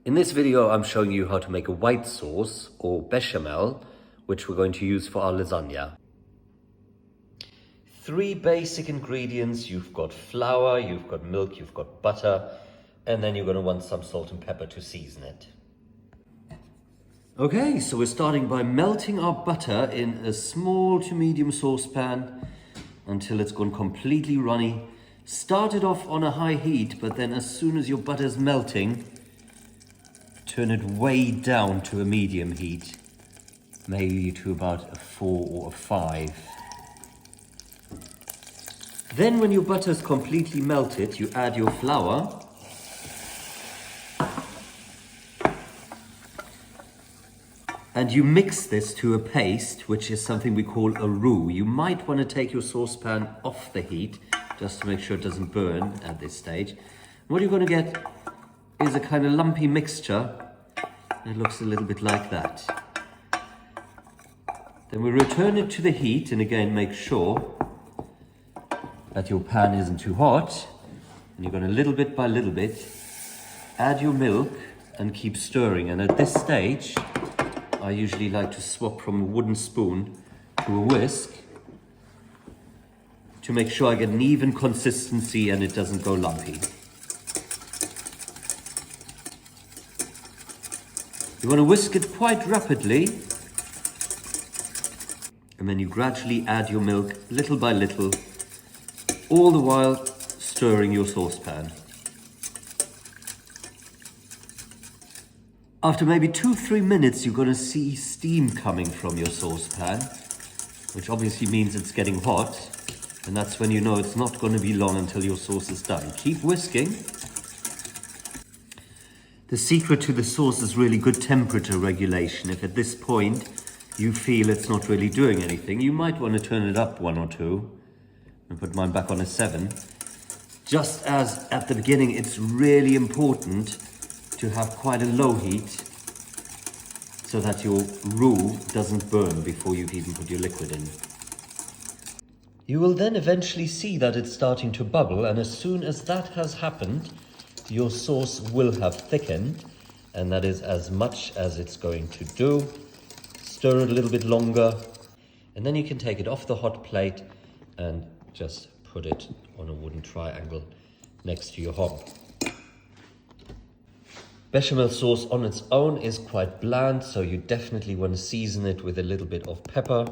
In this video, I'm showing you how to make a white sauce or bechamel, which we're going to use for our lasagna. 3 basic ingredients. You've got flour, you've got milk, you've got butter, and then you're going to want some salt and pepper to season it. Okay, so we're starting by melting our butter in a small to medium saucepan until it's gone completely runny. Start it off on a high heat, but then as soon as your butter's melting, turn it way down to a medium heat, maybe to about a 4 or a 5. Then when your butter's completely melted, you add your flour. And you mix this to a paste, which is something we call a roux. You might want to take your saucepan off the heat, just to make sure it doesn't burn at this stage. What you're going to get is a kind of lumpy mixture. It looks a little bit like that. Then we return it to the heat, and again make sure that your pan isn't too hot. And you're going to little bit by little bit add your milk and keep stirring. And at this stage, I usually like to swap from a wooden spoon to a whisk to make sure I get an even consistency and it doesn't go lumpy. You want to whisk it quite rapidly, and then you gradually add your milk little by little, all the while stirring your saucepan. After maybe 2-3 minutes, you're going to see steam coming from your saucepan, which obviously means it's getting hot, and that's when you know it's not going to be long until your sauce is done. Keep whisking. The secret to the sauce is really good temperature regulation. If at this point you feel it's not really doing anything, you might want to turn it up 1 or 2 and put mine back on a 7. Just as at the beginning, it's really important to have quite a low heat so that your roux doesn't burn before you've even put your liquid in. You will then eventually see that it's starting to bubble, and as soon as that has happened, your sauce will have thickened, and that is as much as it's going to do. Stir it a little bit longer, and then you can take it off the hot plate and just put it on a wooden triangle next to your hob. Bechamel sauce on its own is quite bland, so you definitely want to season it with a little bit of pepper.